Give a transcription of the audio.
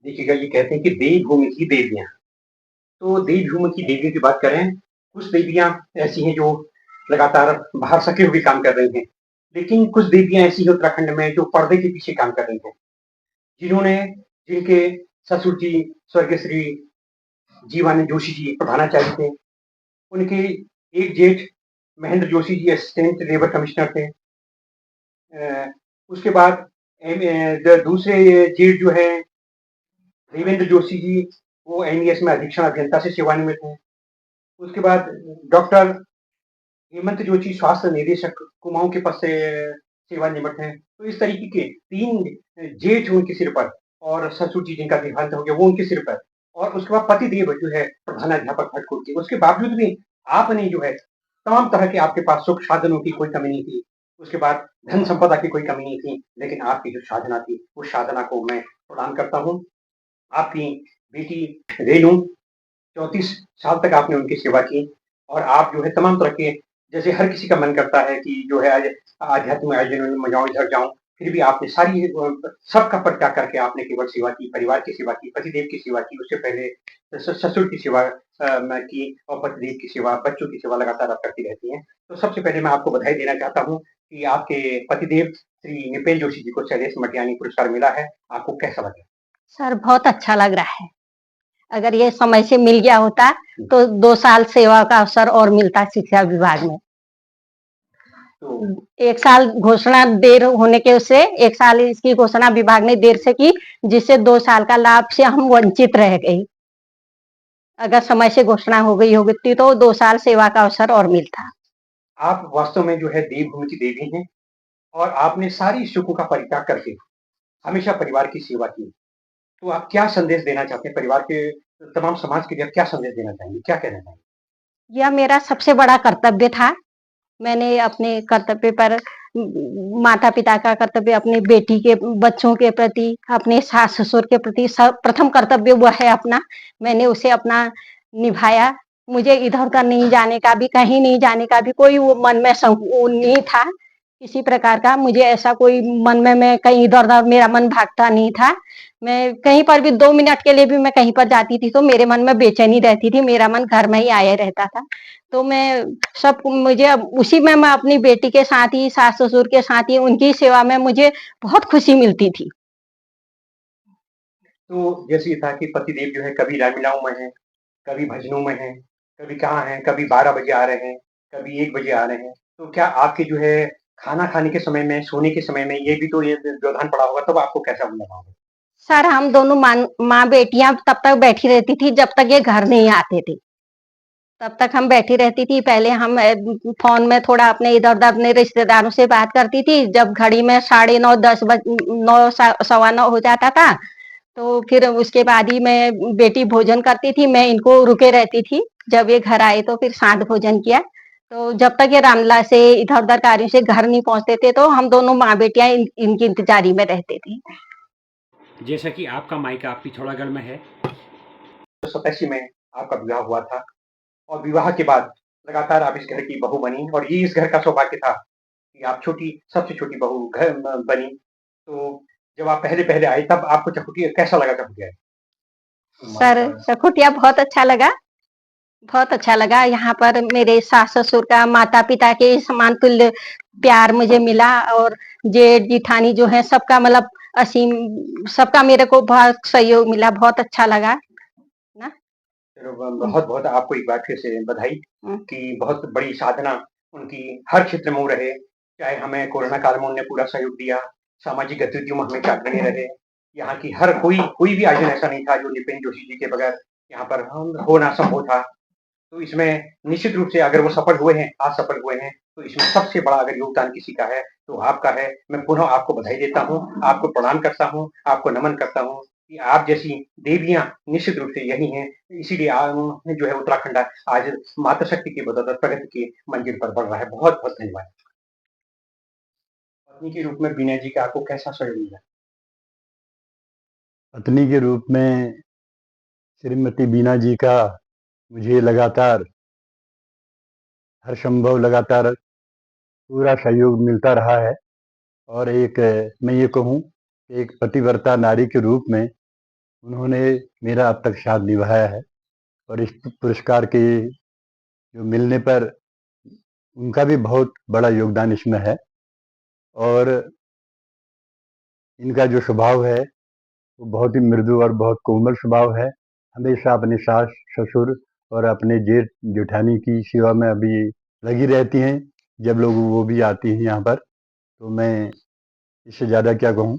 देखिएगा ये कहते हैं कि देव भूमि की देवियाँ, तो देव भूमि की देवियों की बात करें, कुछ देवियाँ ऐसी हैं जो लगातार बाहर सके हुए काम कर रही हैं, लेकिन कुछ देवियाँ ऐसी हैं उत्तराखंड में जो पर्दे के पीछे काम कर रही हैं, जिन्होंने जिनके ससुर जी स्वर्गीय श्री जीवानंद जोशी जी प्रधानाचार्य थे, उनके एक जेठ Mahendra Joshi ji assistant labour commissioner थे। उसके बाद दूसरे जेठ जो है देवेंद्र जोशी जी, वो एमईएस में अधीक्षण अभियंता से सेवानिवृत्त हैं। उसके बाद डॉक्टर हेमंत जोशी स्वास्थ्य निदेशक कुमाऊं के पद से सेवानिवृत्त हैं। तो इस तरीके के तीन जेठ उनके सिर पर और ससुर जी जिनका देहांत हो गया वो उनके सिर पर, और उसके बाद पतिदेव जो है प्रधानाध्यापक भटकोट के, उसके बावजूद भी आपने जो है तमाम तरह के आपके पास सुख साधनों की कोई कमी नहीं थी, उसके बाद धन संपदा की कोई कमी नहीं थी, लेकिन आपकी जो साधना थी उस साधना को मैं प्रदान करता हूँ। आपकी बेटी रेनू 34 साल तक आपने उनकी सेवा की, और आप जो है तमाम तरह के, जैसे हर किसी का मन करता है कि जो है आज आध्यात्मिक आयोजन में जाऊं, इधर जाऊं, फिर भी आपने सारी सबका परित्याग करके आपने केवल सेवा की, परिवार की सेवा की, पतिदेव की सेवा की, उससे पहले ससुर की सेवा की, और पतिदेव की सेवा, बच्चों की सेवा लगातार आप करती रहती हैं। तो सबसे पहले मैं आपको बधाई देना चाहता हूँ कि आपके पतिदेव श्री निपेन जोशी जी को शैलेश मटियानी पुरस्कार मिला है। आपको कैसा लगा? सर बहुत अच्छा लग रहा है। अगर ये समय से मिल गया होता तो 2 साल सेवा का अवसर और मिलता शिक्षा विभाग में। तो 1 साल घोषणा देर होने के उससे 1 साल इसकी घोषणा विभाग ने देर से की, जिससे 2 साल का लाभ से हम वंचित रह गई। अगर समय से घोषणा हो गई होती तो 2 साल सेवा का अवसर और मिलता। आप वास्तव में जो है देवभूमि की देवी हैं, और आपने सारी सुखों का परित्याग करके हमेशा परिवार की सेवा की। तो आप क्या संदेश देना चाहते हैं परिवार के, तमाम समाज के लिए आप क्या संदेश देना चाहेंगे? क्या कहना चाहेंगे? यह मेरा सबसे बड़ा कर्तव्य था। मैंने अपने कर्तव्य पर माता पिता का कर्तव्य, अपने बेटी के बच्चों के प्रति, अपने सास ससुर के प्रति सब प्रथम कर्तव्य वह है अपना। मैंने उसे अपना निभाया। मुझे इधर उधर नहीं जाने का भी, कहीं नहीं जाने का भी कोई वो मन में नहीं था किसी प्रकार का। मुझे ऐसा कोई मन में मैं कहीं इधर उधर मेरा मन भागता नहीं था। मैं कहीं पर भी 2 मिनट के लिए भी मैं कहीं पर जाती थी तो मेरे मन में बेचैनी रहती थी, मेरा मन घर में ही आया रहता था। तो मैं सब मुझे उसी में मैं अपनी बेटी के साथ ही, सास ससुर के साथ ही, उनकी सेवा में मुझे बहुत खुशी मिलती थी। तो जैसे ये था कि पतिदेव जो है कभी रामलीलाओं में हैं, कभी भजनों में हैं, कभी कहाँ हैं, कभी 12 बजे आ रहे हैं, कभी 1 बजे आ रहे हैं। तो क्या आपके जो है खाना खाने के समय में, सोने के समय में ये भी तो ये व्यवधान पड़ा होगा, तब आपको कैसा लगा होगा? सर हम दोनों माँ बेटियां तब तक बैठी रहती थी जब तक ये घर नहीं आते थे। तब तक हम बैठी रहती थी। पहले हम फोन में थोड़ा अपने इधर उधर अपने रिश्तेदारों से बात करती थी। जब घड़ी में 9:30 10 9 सवा 9 हो जाता था तो फिर उसके बाद ही मैं बेटी भोजन करती थी, मैं इनको रुके रहती थी। जब ये घर आए तो फिर साथ भोजन किया। तो जब तक ये रामला से इधर उधर कार्यों से घर नहीं पहुंचते थे तो हम दोनों माँ बेटियां इनकी इंतजारी में रहते थे। जैसा कि आपका मायका पिथौरागढ़ में है, 87 में आपका विवाह हुआ था, और विवाह के बाद लगातार आप इस घर की बहू बनी, और ये इस घर का सौभाग्य था कि आप सबसे छोटी बहू घर बनी। तो जब आप पहले-पहले आए तब आपको चकुटिया कैसा लगा चकुटिया? सर सकुटिया बहुत अच्छा लगा। बहुत अच्छा लगा। यहाँ पर मेरे सास ससुर का, माता पिता के समान तुल्य प्यार मुझे मिला, और जेठ जिठानी जो है सबका मतलब असीम, सबका मेरे को बहुत सहयोग मिला। बहुत अच्छा लगा ना। चलो बहुत-बहुत आपको एक बार फिर से बधाई कि बहुत बड़ी साधना उनकी हर क्षेत्र में वो रहे। चाहे हमें कोरोना काल में उन्होंने पूरा सहयोग दिया, सामाजिक गतिविधियों में हमेशा अग्रणी रहे। यहाँ की हर कोई भी आयोजन ऐसा नहीं था जो नितिन जोशी जी के बगैर यहाँ पर होना संभव था। तो इसमें निश्चित रूप से अगर वो सफल हुए हैं, आज सफल हुए हैं, तो इसमें सबसे बड़ा अगर योगदान किसी का है, तो आपका है। मैं पुनः आपको बधाई देता हूँ, आपको प्रणाम करता हूँ, आपको नमन करता हूँ कि आप जैसी देवियाँ निश्चित रूप से यही हैं। इसीलिए जो है उत्तराखंड आज मातृशक्ति की बदौलत प्रगति की मंजिल पर बढ़ रहा है। बहुत-बहुत धन्यवाद। पत्नी के रूप में विनय जी का आपको कैसा सहयोग मिला? पत्नी के रूप में श्रीमती बीना जी का मुझे लगातार हर संभव लगातार पूरा सहयोग मिलता रहा है। और एक मैं ये कहूँ कि एक पतिव्रता नारी के रूप में उन्होंने मेरा अब तक साथ निभाया है और इस पुरस्कार के जो मिलने पर उनका भी बहुत बड़ा योगदान इसमें है। और इनका जो स्वभाव है वो बहुत ही मृदु और बहुत कोमल स्वभाव है। हमेशा अपने सास ससुर और अपने जेठ जेठानी की सेवा में अभी लगी रहती हैं। जब लोग वो भी आती हैं यहाँ पर, तो मैं इससे ज़्यादा क्या कहूँ।